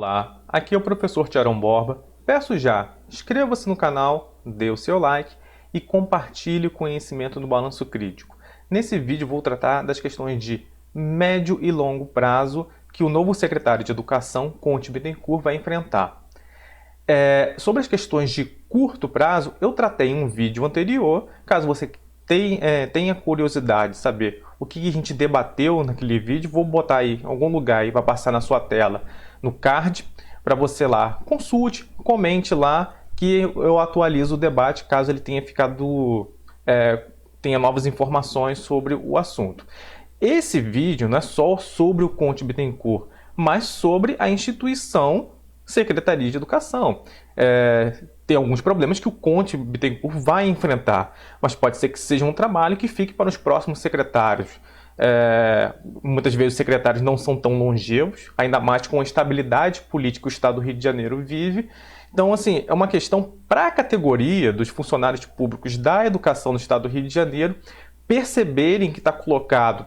Olá, aqui é o professor Tiarão Borba. Peço já, inscreva-se no canal, dê o seu like e compartilhe o conhecimento do balanço crítico. Nesse vídeo vou tratar das questões de médio e longo prazo que o novo secretário de Educação, Conte Bittencourt, vai enfrentar. Sobre as questões de curto prazo, eu tratei em um vídeo anterior. Caso você tenha curiosidade de saber o que a gente debateu naquele vídeo, vou botar aí em algum lugar e vai passar na sua tela, no card, para você lá consulte, comente lá, que eu atualizo o debate caso ele tenha tenha novas informações sobre o assunto. Esse vídeo não é só sobre o Conte Bittencourt, mas sobre a instituição Secretaria de Educação. Tem alguns problemas que o Conte Bittencourt vai enfrentar, mas pode ser que seja um trabalho que fique para os próximos secretários. Muitas vezes os secretários não são tão longevos, ainda mais com a estabilidade política que o Estado do Rio de Janeiro vive. Então, assim, é uma questão para a categoria dos funcionários públicos da educação no Estado do Rio de Janeiro perceberem que está colocado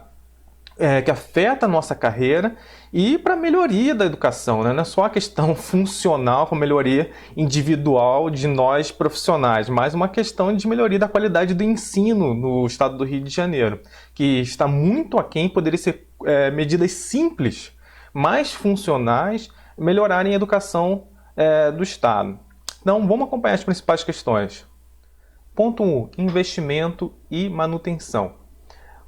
que afeta a nossa carreira e para a melhoria da educação, né? Não é só a questão funcional, com melhoria individual de nós profissionais, mas uma questão de melhoria da qualidade do ensino no estado do Rio de Janeiro, que está muito aquém, poderia ser medidas simples, mais funcionais, melhorarem a educação do estado. Então, vamos acompanhar as principais questões. Ponto 1. Investimento e manutenção.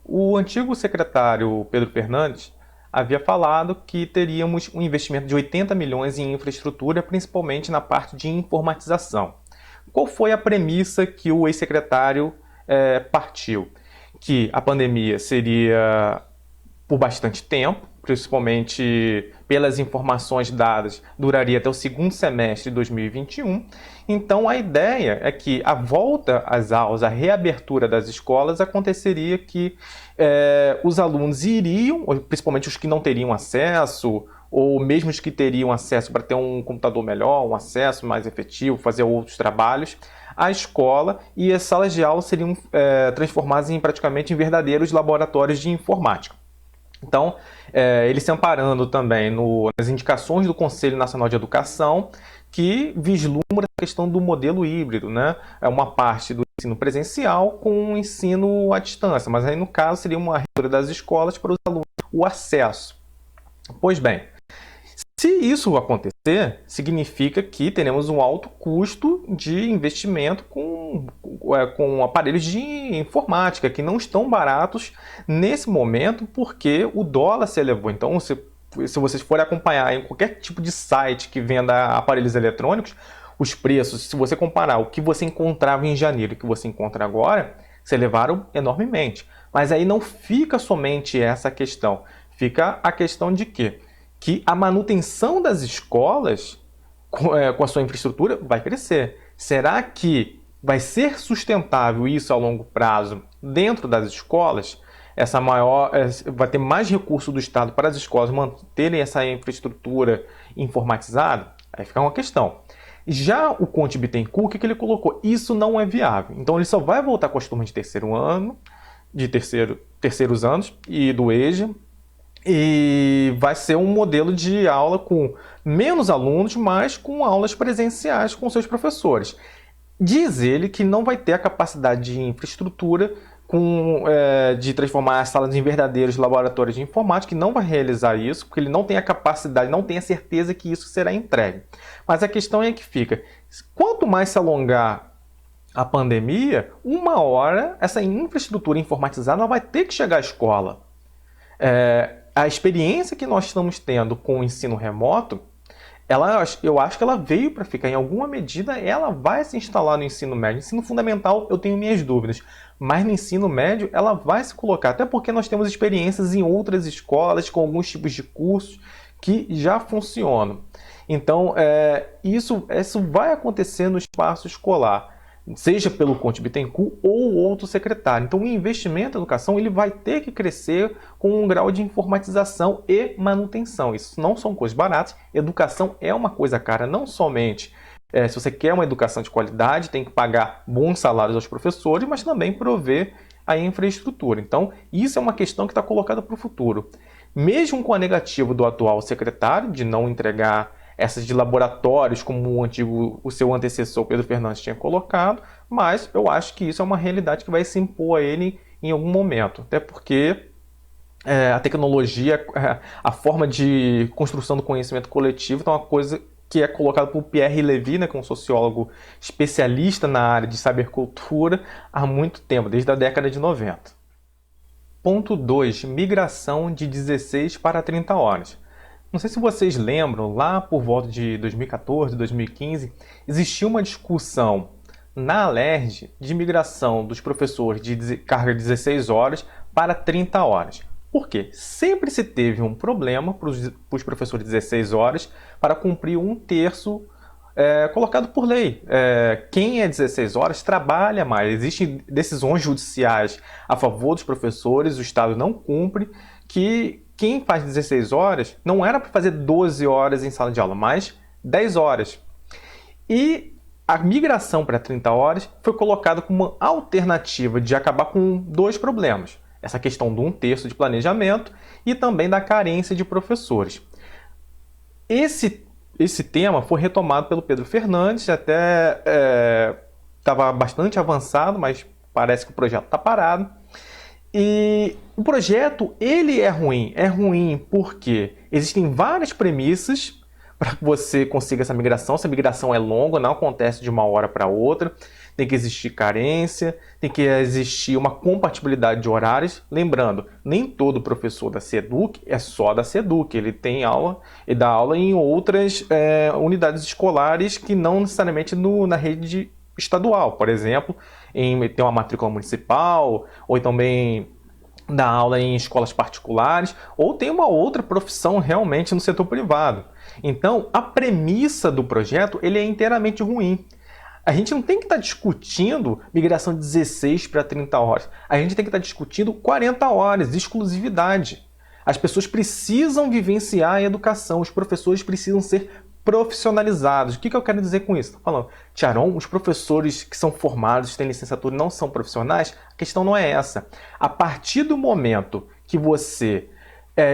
O antigo secretário Pedro Fernandes havia falado que teríamos um investimento de 80 milhões em infraestrutura, principalmente na parte de informatização. Qual foi a premissa que o ex-secretário partiu? Que a pandemia seria por bastante tempo, principalmente pelas informações dadas, duraria até o segundo semestre de 2021. Então, a ideia é que a volta às aulas, a reabertura das escolas, aconteceria que os alunos iriam, principalmente os que não teriam acesso, ou mesmo os que teriam acesso para ter um computador melhor, um acesso mais efetivo, fazer outros trabalhos, à escola, e as salas de aula seriam transformadas praticamente em verdadeiros laboratórios de informática. Então, ele se amparando também nas indicações do Conselho Nacional de Educação, que vislumbra a questão do modelo híbrido, né? É uma parte do ensino presencial com o ensino à distância, mas aí no caso seria uma reabertura das escolas para os alunos, o acesso. Pois bem, se isso acontecer, significa que teremos um alto custo de investimento com aparelhos de informática, que não estão baratos nesse momento, porque o dólar se elevou. Então, se vocês forem acompanhar em qualquer tipo de site que venda aparelhos eletrônicos, os preços, se você comparar o que você encontrava em janeiro e o que você encontra agora, se elevaram enormemente. Mas aí não fica somente essa questão, fica a questão de quê? Que a manutenção das escolas com a sua infraestrutura vai crescer. Será que vai ser sustentável isso a longo prazo dentro das escolas? Vai ter mais recurso do Estado para as escolas manterem essa infraestrutura informatizada? Aí fica uma questão. Já o Conte Bittencourt, o que ele colocou? Isso não é viável. Então ele só vai voltar com as turmas de terceiro ano, terceiros anos e do EJA, e vai ser um modelo de aula com menos alunos, mas com aulas presenciais com seus professores. Diz ele que não vai ter a capacidade de infraestrutura de transformar as salas em verdadeiros laboratórios de informática, que não vai realizar isso, porque ele não tem a capacidade, não tem a certeza que isso será entregue. Mas a questão é que fica, quanto mais se alongar a pandemia, uma hora essa infraestrutura informatizada vai ter que chegar à escola. A experiência que nós estamos tendo com o ensino remoto, eu acho que ela veio para ficar. Em alguma medida, ela vai se instalar no ensino médio. Ensino fundamental, eu tenho minhas dúvidas. Mas no ensino médio, ela vai se colocar. Até porque nós temos experiências em outras escolas, com alguns tipos de cursos que já funcionam. Então, isso vai acontecer no espaço escolar, seja pelo Conte Bittencourt ou outro secretário. Então, o investimento em educação ele vai ter que crescer com um grau de informatização e manutenção. Isso não são coisas baratas. Educação é uma coisa cara, não somente se você quer uma educação de qualidade, tem que pagar bons salários aos professores, mas também prover a infraestrutura. Então, isso é uma questão que está colocada para o futuro. Mesmo com a negativa do atual secretário de não entregar essas de laboratórios, como o seu antecessor Pedro Fernandes tinha colocado, mas eu acho que isso é uma realidade que vai se impor a ele em algum momento, até porque a tecnologia, a forma de construção do conhecimento coletivo é uma coisa que é colocada por Pierre Levy, né, que é um sociólogo especialista na área de cybercultura há muito tempo, desde a década de 90. Ponto 2. Migração de 16 para 30 horas. Não sei se vocês lembram, lá por volta de 2014, 2015, existiu uma discussão na Alerj de migração dos professores de carga de 16 horas para 30 horas. Por quê? Sempre se teve um problema para os professores de 16 horas para cumprir um terço colocado por lei. Quem é 16 horas trabalha mais. Existem decisões judiciais a favor dos professores, o Estado não cumpre, que quem faz 16 horas não era para fazer 12 horas em sala de aula, mas 10 horas. E a migração para 30 horas foi colocada como uma alternativa de acabar com dois problemas. Essa questão do 1/3 de planejamento e também da carência de professores. Esse tema foi retomado pelo Pedro Fernandes, até estava bastante avançado, mas parece que o projeto está parado. E o projeto ele é ruim porque existem várias premissas para que você consiga essa migração é longa, não acontece de uma hora para outra, tem que existir carência, tem que existir uma compatibilidade de horários. Lembrando, nem todo professor da SEDUC é só da SEDUC, ele dá aula em outras unidades escolares que não necessariamente na rede estadual. Por exemplo, tem uma matrícula municipal, ou também dá aula em escolas particulares, ou tem uma outra profissão realmente no setor privado. Então, a premissa do projeto ele é inteiramente ruim. A gente não tem que estar discutindo migração de 16 para 30 horas. A gente tem que estar discutindo 40 horas, exclusividade. As pessoas precisam vivenciar a educação, os professores precisam ser profissionalizados. O que eu quero dizer com isso? Estou falando, Tiaron, os professores que são formados, têm licenciatura, não são profissionais? A questão não é essa. A partir do momento que você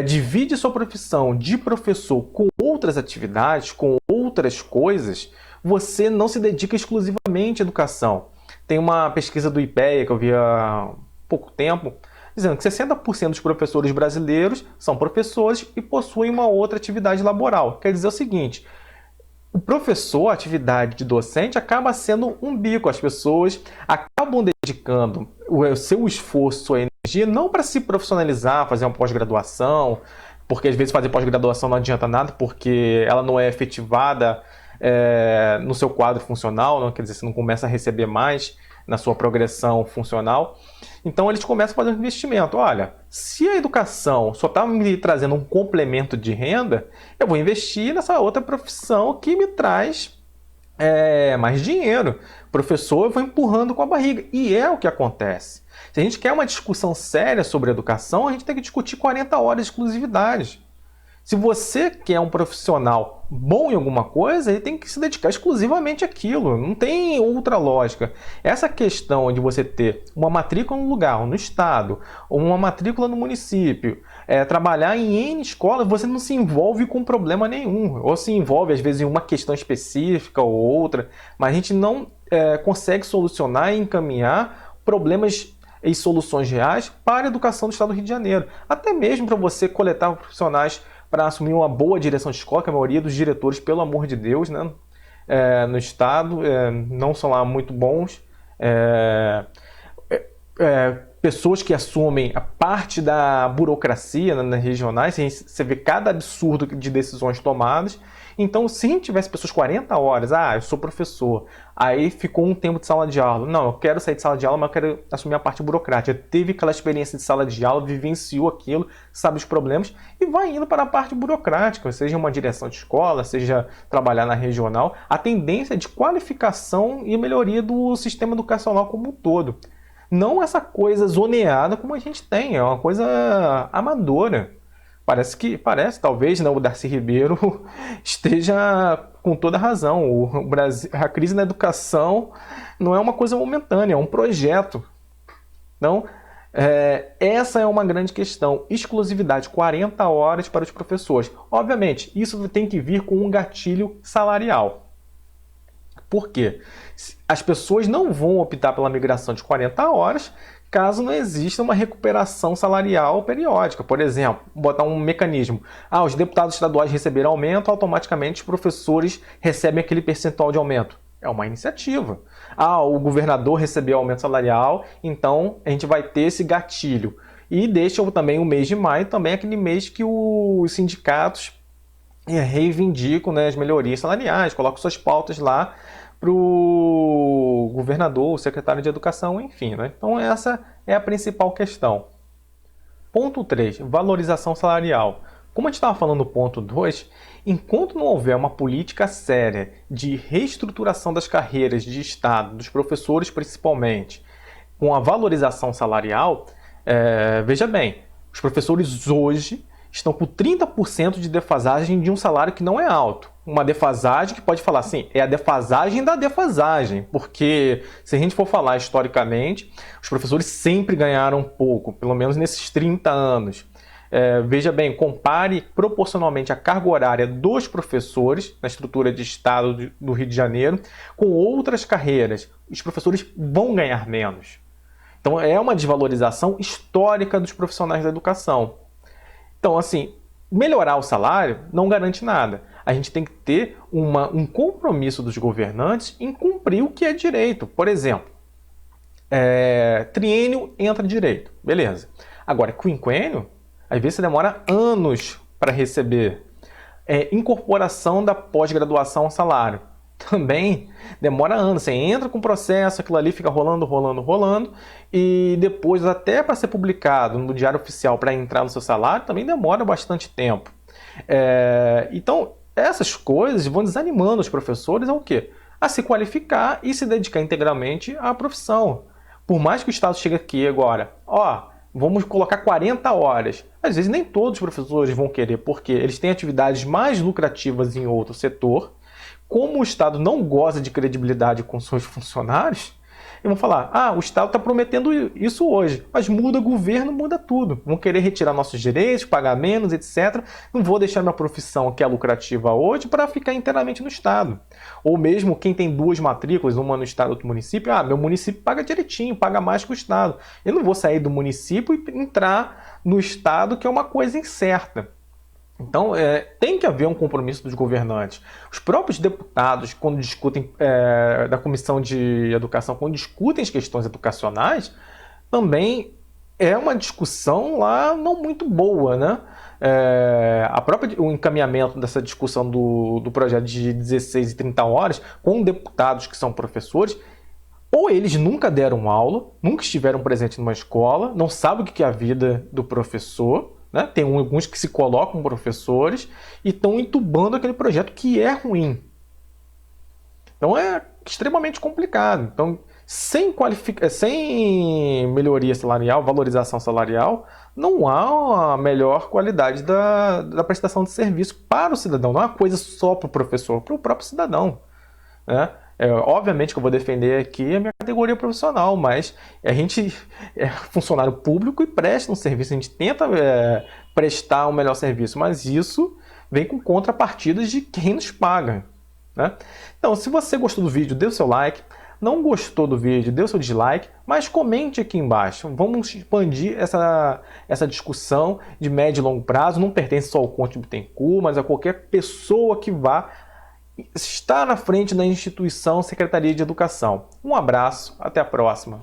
divide sua profissão de professor com outras atividades, com outras coisas, você não se dedica exclusivamente à educação. Tem uma pesquisa do IPEA que eu vi há pouco tempo, dizendo que 60% dos professores brasileiros são professores e possuem uma outra atividade laboral. Quer dizer o seguinte, o professor, a atividade de docente, acaba sendo um bico. As pessoas acabam dedicando o seu esforço, sua energia, não para se profissionalizar, fazer uma pós-graduação, porque às vezes fazer pós-graduação não adianta nada, porque ela não é efetivada no seu quadro funcional, não, quer dizer, você não começa a receber mais na sua progressão funcional. Então eles começam a fazer um investimento. Olha, se a educação só está me trazendo um complemento de renda, eu vou investir nessa outra profissão que me traz mais dinheiro. Professor, eu vou empurrando com a barriga. E é o que acontece. Se a gente quer uma discussão séria sobre educação, a gente tem que discutir 40 horas de exclusividade. Se você quer um profissional bom em alguma coisa, ele tem que se dedicar exclusivamente àquilo. Não tem outra lógica. Essa questão de você ter uma matrícula no lugar, no estado, ou uma matrícula no município, trabalhar em N escolas, você não se envolve com problema nenhum. Ou se envolve, às vezes, em uma questão específica ou outra, mas a gente não consegue solucionar e encaminhar problemas e soluções reais para a educação do estado do Rio de Janeiro. Até mesmo para você coletar profissionais para assumir uma boa direção de escola, que a maioria dos diretores, pelo amor de Deus, né, no estado, não são lá muito bons. Pessoas que assumem a parte da burocracia nas regionais, você vê cada absurdo de decisões tomadas. Então, se a gente tivesse pessoas 40 horas, eu sou professor, aí ficou um tempo de sala de aula. Não, eu quero sair de sala de aula, mas eu quero assumir a parte burocrática. Teve aquela experiência de sala de aula, vivenciou aquilo, sabe os problemas, e vai indo para a parte burocrática, seja uma direção de escola, seja trabalhar na regional. A tendência é de qualificação e melhoria do sistema educacional como um todo. Não essa coisa zoneada como a gente tem, é uma coisa amadora. Parece, talvez, né, o Darcy Ribeiro esteja com toda a razão. O Brasil, a crise na educação não é uma coisa momentânea, é um projeto. Então, Essa é uma grande questão. Exclusividade, 40 horas para os professores. Obviamente, isso tem que vir com um gatilho salarial. Por quê? As pessoas não vão optar pela migração de 40 horas caso não exista uma recuperação salarial periódica. Por exemplo, botar um mecanismo. Os deputados estaduais receberam aumento, automaticamente os professores recebem aquele percentual de aumento. É uma iniciativa. O governador recebeu aumento salarial, então a gente vai ter esse gatilho. E deixa também o mês de maio, também aquele mês que os sindicatos reivindicam, né, as melhorias salariais, colocam suas pautas lá para o governador, o secretário de educação, enfim. Né? Então essa é a principal questão. Ponto 3, valorização salarial. Como a gente estava falando no ponto 2, enquanto não houver uma política séria de reestruturação das carreiras de Estado, dos professores principalmente, com a valorização salarial, veja bem, os professores hoje estão com 30% de defasagem de um salário que não é alto. Uma defasagem que pode falar assim, é a defasagem da defasagem, porque se a gente for falar historicamente, os professores sempre ganharam pouco, pelo menos nesses 30 anos. Veja bem, compare proporcionalmente a carga horária dos professores na estrutura de Estado do Rio de Janeiro com outras carreiras. Os professores vão ganhar menos. Então é uma desvalorização histórica dos profissionais da educação. Então, assim, melhorar o salário não garante nada. A gente tem que ter um compromisso dos governantes em cumprir o que é direito. Por exemplo, triênio entra direito, beleza. Agora, quinquênio, às vezes você demora anos para receber. Incorporação da pós-graduação ao salário. Também demora anos. Você entra com o processo, aquilo ali fica rolando, e depois até para ser publicado no Diário Oficial para entrar no seu salário, também demora bastante tempo. Então, essas coisas vão desanimando os professores ao quê? A se qualificar e se dedicar integralmente à profissão. Por mais que o Estado chegue aqui agora, vamos colocar 40 horas. Às vezes nem todos os professores vão querer, porque eles têm atividades mais lucrativas em outro setor. Como o Estado não goza de credibilidade com seus funcionários, eles vão falar, o Estado está prometendo isso hoje, mas muda o governo, muda tudo. Vão querer retirar nossos direitos, pagar menos, etc. Não vou deixar minha profissão, que é lucrativa hoje, para ficar inteiramente no Estado. Ou mesmo quem tem duas matrículas, uma no Estado e outra no município, meu município paga direitinho, paga mais que o Estado. Eu não vou sair do município e entrar no Estado, que é uma coisa incerta. Então, tem que haver um compromisso dos governantes. Os próprios deputados, quando discutem da Comissão de Educação, quando discutem as questões educacionais, também é uma discussão lá não muito boa, né? O encaminhamento dessa discussão do projeto de 16 e 30 horas, com deputados que são professores, ou eles nunca deram aula, nunca estiveram presentes numa escola, não sabem o que é a vida do professor, né? Tem alguns que se colocam professores e estão entubando aquele projeto que é ruim. Então é extremamente complicado. Então, sem melhoria salarial, valorização salarial, não há a melhor qualidade da prestação de serviço para o cidadão. Não é uma coisa só para o professor, para o próprio cidadão. Né? Obviamente que eu vou defender aqui a minha categoria profissional, mas a gente é funcionário público e presta um serviço, a gente tenta prestar um melhor serviço, mas isso vem com contrapartidas de quem nos paga. Né? Então, se você gostou do vídeo, dê o seu like. Não gostou do vídeo, dê o seu dislike, mas comente aqui embaixo. Vamos expandir essa discussão de médio e longo prazo. Não pertence só ao Conte Bittencourt, mas a qualquer pessoa que vá estar na frente da instituição Secretaria de Educação. Um abraço, até a próxima.